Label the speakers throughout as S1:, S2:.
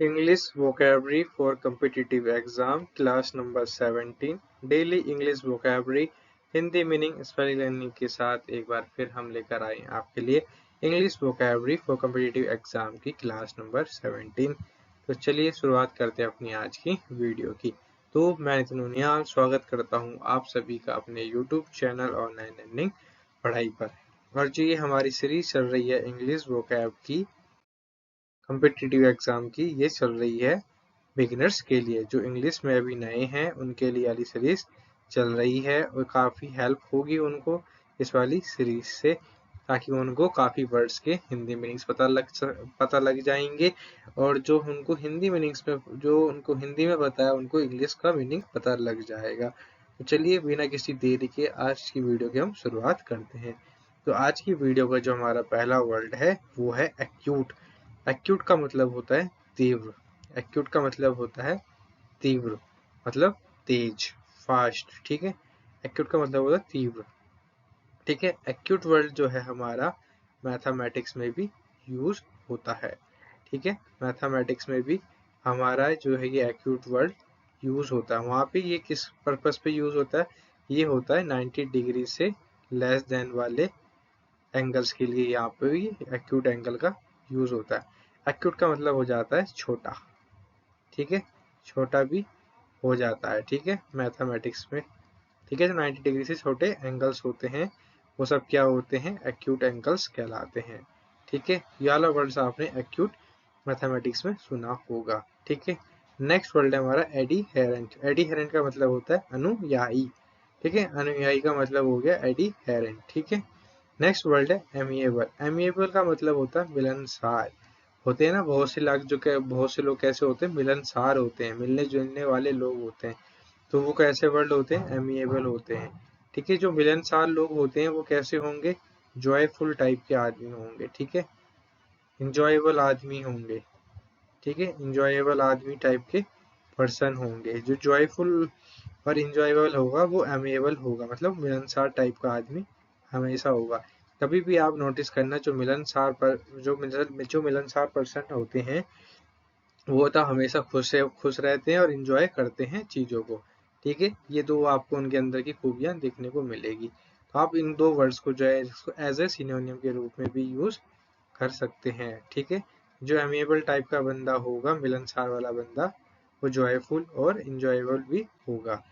S1: English vocabulary for competitive exam class number 17 daily English vocabulary Hindi meaning spelling learning के साथ एक बार फिर हम लेकर आए हैं आपके लिए English vocabulary for competitive exam की क्लास नंबर 17। तो चलिए शुरुआत करते हैं अपनी आज की वीडियो की। तो मैं नितिन उनियाल स्वागत करता हूं आप सभी का अपने YouTube चैनल ऑनलाइन लर्निंग पढ़ाई पर। और जो ये हमारी सीरीज चल रही है इंग्लिश vocab की कॉम्पिटिटिव एग्जाम की, ये चल रही है बिगिनर्स के लिए, जो इंग्लिश में अभी नए हैं उनके लिए वाली सीरीज चल रही है और काफ़ी हेल्प होगी उनको इस वाली सीरीज से, ताकि उनको काफ़ी वर्ड्स के हिंदी मीनिंग्स पता लग जाएंगे और जो उनको हिंदी मीनिंग्स में जो उनको हिंदी में पता है उनको इंग्लिश का मीनिंग पता लग जाएगा। तो चलिए बिना किसी देरी के आज की वीडियो की हम शुरुआत करते हैं। तो आज की वीडियो का जो हमारा पहला वर्ड है वो है एक्यूट। एक्यूट का मतलब होता है तीव्र। एक्यूट का मतलब होता है तीव्र, मतलब तेज, फास्ट। ठीक है, एक्यूट का मतलब होता है तीव्र। ठीक है, एक्यूट वर्ड जो है हमारा मैथमेटिक्स में भी यूज होता है। ठीक है, मैथमेटिक्स में भी हमारा जो है ये एक्यूट वर्ड यूज होता है। वहां पे ये किस पर्पस पे यूज होता है? ये होता है 90 डिग्री से लेस देन वाले एंगल्स के लिए, यहाँ पे भी एक्यूट एंगल का यूज होता है। एक्यूट का मतलब हो जाता है छोटा। ठीक है, छोटा भी हो जाता है। ठीक है, मैथमेटिक्स में। ठीक है, जो 90 डिग्री से छोटे एंगल्स होते हैं वो सब क्या होते हैं? एक्यूट एंगल्स कहलाते हैं। ठीक है, ये वाला वर्ड्स आपने एक्यूट मैथमेटिक्स में सुना होगा। ठीक है, नेक्स्ट वर्ड है हमारा एडी हेरेंट। एडी हेरेंट का मतलब होता है अनुयायी। ठीक है, अनुयायी का मतलब हो गया एडी हेरेंट। ठीक है, नेक्स्ट वर्ड है एमिएबल। एमिएबल का मतलब होता है मिलनसार। होते हैं ना बहुत से लोग, बहुत से लोग कैसे होते हैं? मिलनसार होते हैं, मिलने जुलने वाले लोग होते हैं। तो वो कैसे वर्ड होते हैं? एमिएबल होते हैं। ठीक है, जो मिलनसार लोग होते हैं वो कैसे होंगे? जॉयफुल टाइप के आदमी होंगे। ठीक है, इंजॉयबल आदमी होंगे। ठीक है, इंजॉयबल आदमी टाइप के पर्सन होंगे। जो जॉयफुल और इंजॉयबल होगा वो एमिएबल होगा, मतलब मिलनसार टाइप का आदमी हमेशा होगा। कभी भी आप नोटिस करना, जो मिलनसार पर्सन होते हैं वो तो हमेशा खुश रहते हैं और इंजॉय करते हैं चीजों को। ठीक है, ये दो आपको उनके अंदर की खूबियां देखने को मिलेगी। तो आप इन दो वर्ड्स को जो है इसको एज ए सिनोनिम के रूप में भी यूज कर सकते हैं। ठीक है, जो एमिएबल टाइप का बंदा होगा, मिलनसार वाला बंदा, वो जॉयफुल और इंजॉयबल भी होगा।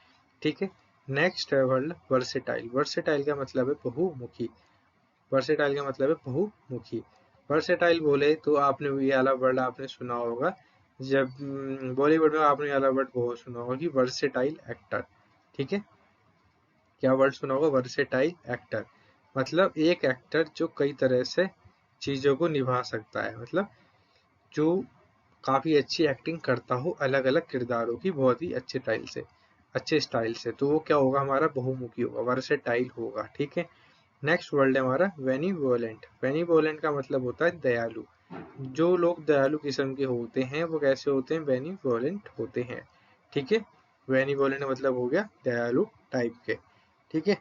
S1: ठीक है, नेक्स्ट है वर्ड वर्सेटाइल। वर्सेटाइल का मतलब है बहुमुखी। वर्सेटाइल का मतलब है बहुमुखी। वर्सेटाइल बोले तो आपने ये वाला वर्ड आपने सुना होगा, जब बॉलीवुड में आपने ये वाला वर्ड बहुत सुना होगा कि वर्सेटाइल एक्टर। ठीक है, क्या वर्ड सुना होगा? Versatile actor. मतलब एक एक्टर जो कई तरह से चीजों को निभा सकता है, मतलब जो काफी अच्छी एक्टिंग करता हो अलग अलग किरदारों की, बहुत ही अच्छे स्टाइल से, तो वो क्या होगा? हमारा बहुमुखी होगा, वर्सेटाइल होगा। ठीक है, नेक्स्ट वर्ड है हमारा बेनिवोलेंट। बेनिवोलेंट का मतलब होता है दयालु। जो लोग दयालु किस्म के होते हैं वो कैसे होते हैं? बेनिवोलेंट होते हैं। ठीक है, बेनिवोलेंट मतलब हो गया दयालु टाइप के। ठीक है,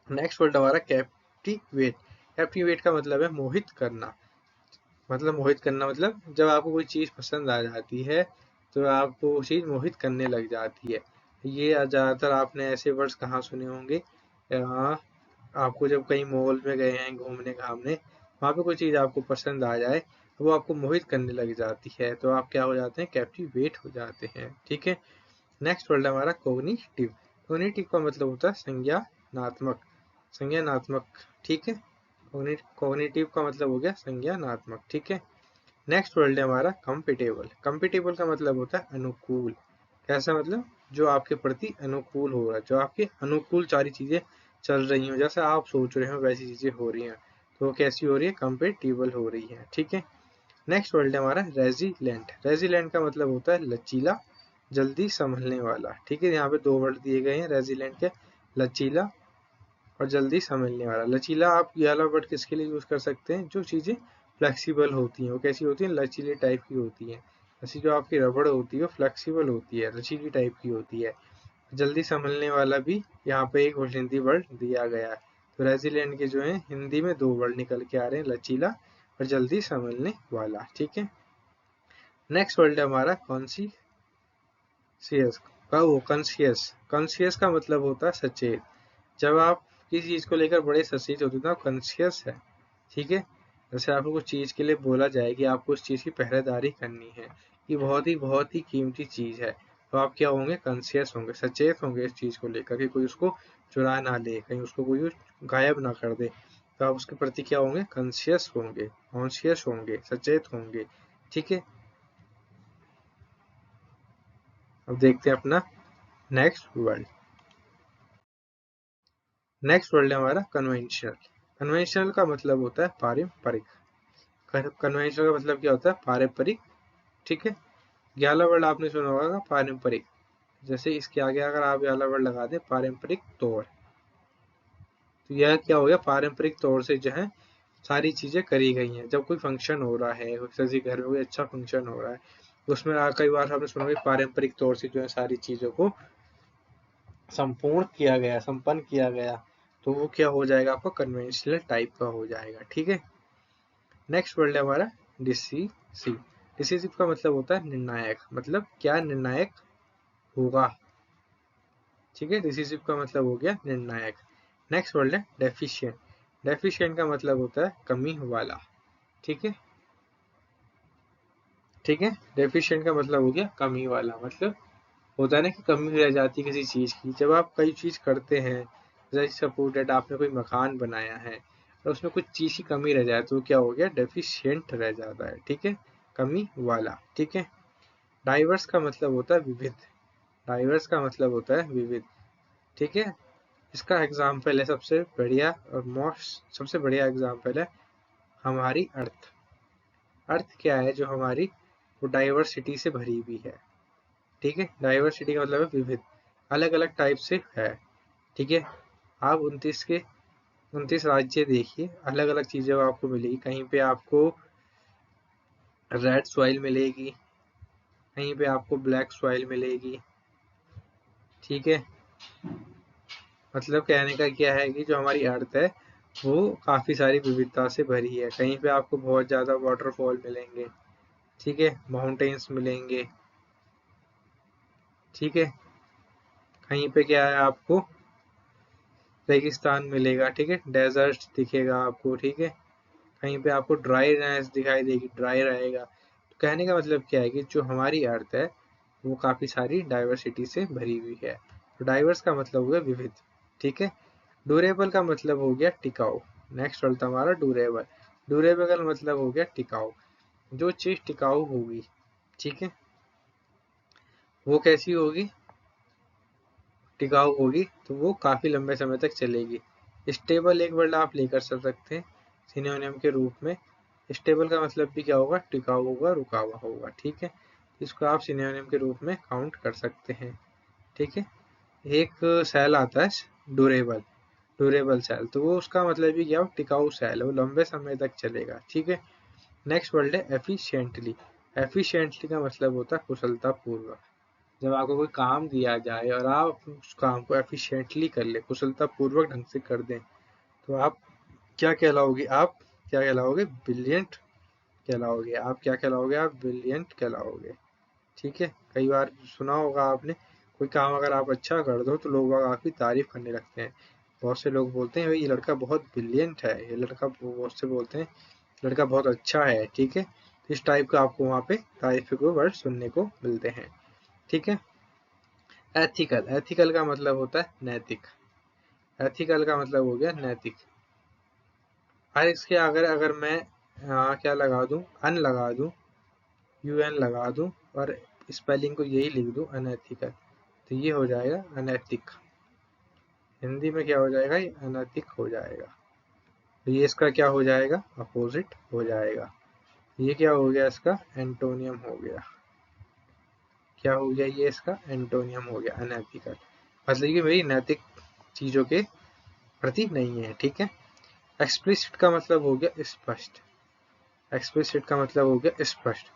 S1: नेक्स्ट वर्ड हमारा कैप्टिवेट। कैप्टिवेट का मतलब है मोहित करना। मतलब जब आपको कोई चीज पसंद आ जाती है तो आपको वो चीज मोहित करने लग जाती है। ये ज्यादातर आपने ऐसे वर्ड्स कहाँ सुने होंगे? आपको जब कहीं मॉल में गए हैं घूमने घामने, वहां पे कोई चीज आपको पसंद आ जाए तो वो आपको मोहित करने लग जाती है, तो आप क्या हो जाते हैं? कैप्टिवेट हो जाते हैं। ठीक है, नेक्स्ट वर्ड है हमारा कोग्निटिव। कोग्निटिव का मतलब होता है संज्ञानात्मक। संज्ञानात्मक। ठीक है, कोग्निटिव का मतलब हो गया संज्ञानात्मक। ठीक है, नेक्स्ट वर्ड है हमारा कंपेटेबल। कंपेटेबल का मतलब होता है अनुकूल। कैसा मतलब? जो आपके प्रति अनुकूल हो रहा है, जो आपके अनुकूल सारी चीजें चल रही हो, जैसे आप सोच रहे हो वैसी चीजें हो रही हैं, तो वो कैसी हो रही है? कंपेटेबल हो रही है। ठीक है, नेक्स्ट वर्ड है हमारा रेजिलेंट। रेजिलेंट का मतलब होता है लचीला, जल्दी संभलने वाला। ठीक है, यहाँ पे दो वर्ड दिए गए हैं रेजिलेंट के, लचीला और जल्दी समझने वाला। लचीला आप ये वाला वर्ड किसके लिए यूज कर सकते हैं? जो चीजें फ्लेक्सिबल होती हैं, वो कैसी होती हैं? लचीले टाइप की होती हैं। जैसे जो आपकी रबड़ होती है वो फ्लेक्सिबल होती है, लचीली टाइप की होती है। जल्दी संभलने वाला भी यहाँ पे एक हिंदी वर्ड दिया गया है। तो रेजिलिएंट के जो है हिंदी में दो वर्ड निकल के आ रहे हैं, लचीला और जल्दी संभलने वाला। ठीक है, नेक्स्ट वर्ड है हमारा कॉन्शियस का, वो कॉन्शियस का मतलब होता है सचेत। जब आप किसी चीज को लेकर बड़े सचेत होते हैं तो आप कॉन्शियस है, ठीक है। जैसे आपको कुछ चीज के लिए बोला जाए कि आपको उस चीज की पहरेदारी करनी है, ये बहुत ही कीमती चीज है, तो आप क्या होंगे, कॉन्शियस होंगे, सचेत होंगे इस चीज को लेकर कि कोई उसको चुरा ना ले, कहीं उसको कोई गायब ना कर दे, तो आप उसके प्रति क्या होंगे, कॉन्शियस होंगे, कॉन्शियस होंगे, सचेत होंगे, ठीक है। अब देखते हैं अपना नेक्स्ट वर्ड। नेक्स्ट वर्ड है हमारा कन्वेंशनल। कन्वेंशनल का मतलब होता है पारंपरिक। कन्वेंशनल का मतलब क्या होता है, पारंपरिक, ठीक है। ये वाला वर्ड आपने सुना होगा पारंपरिक, जैसे इसके आगे अगर आप ये वाला वर्ड लगा दें पारंपरिक तौर, तो यह क्या हो गया, पारंपरिक तौर से जो है सारी चीजें करी गई हैं। जब कोई फंक्शन हो रहा है, किसी घर में कोई अच्छा फंक्शन हो रहा है, तो उसमें कई बार आपने सुना होगा पारंपरिक तौर से जो है सारी चीजों को संपूर्ण किया गया, संपन्न किया गया, तो वो क्या हो जाएगा, आपका कन्वेंशनल टाइप का हो जाएगा, ठीक है। नेक्स्ट वर्ड है हमारा डिसीसिव। डिसीसिव का मतलब होता है निर्णायक, मतलब क्या निर्णायक होगा, ठीक है। डिसीसिव का मतलब हो गया निर्णायक। नेक्स्ट वर्ड है डेफिशिएंट। डेफिशिएंट का मतलब होता है कमी वाला, ठीक है, ठीक है। डेफिशिएंट का मतलब हो गया कमी वाला, मतलब होता है ना कि कमी रह जाती है किसी चीज की। जब आप कई चीज करते हैं, जैसे सपोज दैट आपने कोई मकान बनाया है और उसमें कुछ चीज की कमी रह जाए, तो क्या हो गया, डेफिशिएंट रह जाता है, ठीक है, कमी वाला, ठीक है। डाइवर्स का मतलब होता है विविध। डाइवर्स का मतलब होता है विविध, ठीक है। इसका एग्जाम्पल है सबसे बढ़िया और मोस्ट सबसे बढ़िया एग्जाम्पल है हमारी अर्थ। अर्थ क्या है, जो हमारी वो डाइवर्सिटी से भरी हुई है, ठीक है। डाइवर्सिटी का मतलब है विविध, अलग अलग टाइप से है, ठीक है। आप 29 राज्य देखिए, अलग अलग चीजें आपको मिलेगी। कहीं पे आपको रेड सॉइल मिलेगी, कहीं पे आपको ब्लैक सॉइल मिलेगी, ठीक है। मतलब कहने का क्या है कि जो हमारी अर्थ है वो काफी सारी विविधता से भरी है। कहीं पे आपको बहुत ज्यादा वाटरफॉल मिलेंगे, ठीक है, माउंटेन्स मिलेंगे, ठीक है। कहीं पे क्या है, आपको रेगिस्तान मिलेगा, ठीक है, डेजर्ट दिखेगा आपको, ठीक है। कहीं पे आपको ड्राईनेस दिखाई देगी, ड्राई रहेगा। तो कहने का मतलब क्या है कि जो हमारी अर्थ है वो काफी सारी डाइवर्सिटी से भरी हुई है। तो डाइवर्स का मतलब हो गया विविध, ठीक है। ड्यूरेबल का मतलब हो गया टिकाऊ। नेक्स्ट वर्ड था हमारा ड्यूरेबल। ड्यूरेबल का मतलब हो गया टिकाऊ, जो चीज टिकाऊ होगी, ठीक है, वो कैसी होगी, टिकाऊ होगी, तो वो काफी लंबे समय तक चलेगी। स्टेबल एक वर्ड आप लेकर चल सकते हैं सिनोनिम के रूप में। स्टेबल का मतलब भी क्या होगा, टिकाऊ होगा, रुका हुआ होगा, ठीक है। इसको आप सिनोनिम के रूप में काउंट कर सकते हैं, ठीक है। एक सेल आता है ड्यूरेबल, ड्यूरेबल सेल, तो वो उसका मतलब भी क्या हो, टिकाऊ सेल है, वो लंबे समय तक चलेगा, ठीक है। नेक्स्ट वर्ड है एफिशिएंटली। एफिशिएंटली का मतलब होता है कुशलता पूर्वक। जब आपको कोई काम दिया जाए और आप उस काम को एफिशिएंटली कर ले, कुशलता पूर्वक ढंग से कर दें, तो आप क्या कहलाओगे, आप क्या कहलाओगे, ब्रिलियंट कहलाओगे। आप क्या कहलाओगे, आप ब्रिलियंट कहलाओगे, ठीक है। कई बार सुना होगा आपने, कोई काम अगर आप अच्छा कर दो तो लोग आपकी तारीफ करने लगते हैं। बहुत से लोग बोलते हैं भाई ये लड़का बहुत ब्रिलियंट है, ये लड़का, बहुत से बोलते हैं लड़का बहुत अच्छा है, ठीक है। तो इस टाइप का आपको वहाँ पे तारीफ के वर्ड सुनने को मिलते हैं, ठीक है। एथिकल, एथिकल का मतलब होता है नैतिक। एथिकल का मतलब हो गया नैतिक। और इसके अगर अगर मैं क्या लगा दूं, अन लगा दूं, यूएन लगा दूं और स्पेलिंग को यही लिख दूं अनएथिकल, तो ये हो जाएगा अनैतिक। हिंदी में क्या हो जाएगा, ये अनैतिक हो जाएगा। तो ये इसका क्या हो जाएगा, अपोजिट हो जाएगा। ये क्या हो गया, इसका एंटोनियम हो गया। क्या हो गया, ये इसका एंटोनियम हो गया अनएथिकल। मतलब कि भाई नैतिक चीजों के प्रति नहीं है, ठीक है। एक्सप्लिसिट का मतलब हो गया स्पष्ट। एक्सप्लिसिट का मतलब हो गया स्पष्ट,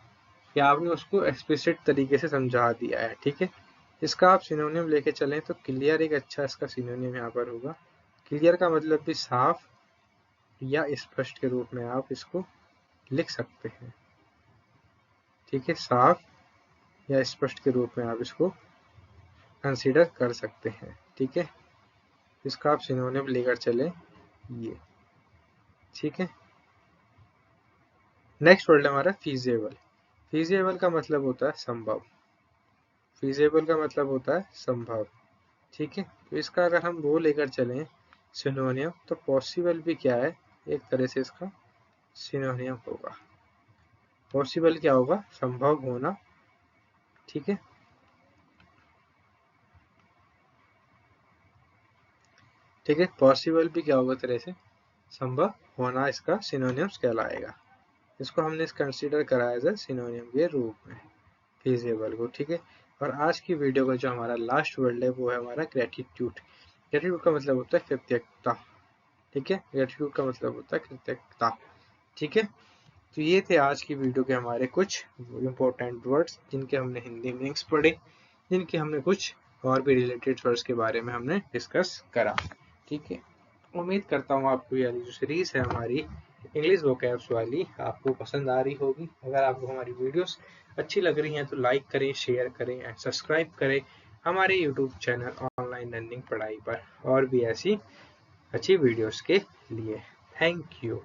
S1: कि आपने उसको एक्सप्लिसिट तरीके से समझा दिया है, ठीक है। इसका आप सिनोनियम लेके चलें तो क्लियर एक अच्छा इसका सिनोनियम यहाँ पर होगा। क्लियर का मतलब भी साफ या स्पष्ट के रूप में आप इसको लिख सकते हैं, ठीक है, साफ या स्पष्ट के रूप में आप इसको कंसीडर कर सकते हैं। ठीक है, इसका आप सिनोनिम लेकर चले ये। ठीक है, नेक्स्ट वर्ड हमारा फीजेबल। फीजेबल का मतलब होता है संभव। फीजेबल का मतलब होता है संभव। ठीक है, तो इसका अगर हम वो लेकर चलें सिनोनियम, तो पॉसिबल भी क्या है, एक तरह से इसका सिनोनियम होगा। पॉसिबल क्या होगा, संभव होना। ठीक है, ठीक है, पॉसिबल भी क्या होगा, तरह से संभव होना इसका सिनोनियम्स कहलाएगा। इसको हमने कंसीडर करा एज अ सिनोनियम के रूप में फीजेबल को। ठीक है, और आज की वीडियो का जो हमारा लास्ट वर्ड है वो है हमारा ग्रेटिट्यूड। ग्रेटिट्यूड का मतलब होता है कृतज्ञता। ठीक है, ग्रेटिट्यूड का मतलब होता है कृतज्ञता। ठीक है, तो ये थे आज की वीडियो के हमारे कुछ इंपॉर्टेंट वर्ड्स जिनके हमने हिंदी मीनिंग्स पढ़े, जिनके हमने कुछ और भी रिलेटेड वर्ड्स के बारे में हमने डिस्कस करा। ठीक है, उम्मीद करता हूँ आपको ये जो सीरीज है हमारी इंग्लिश वोकैब्स वाली आपको पसंद आ रही होगी। अगर आपको हमारी वीडियोस अच्छी लग रही हैं तो लाइक करें, शेयर करें एंड सब्सक्राइब करें हमारे यूट्यूब चैनल ऑनलाइन लर्निंग पढ़ाई पर और भी ऐसी अच्छी वीडियोस के लिए। Thank you.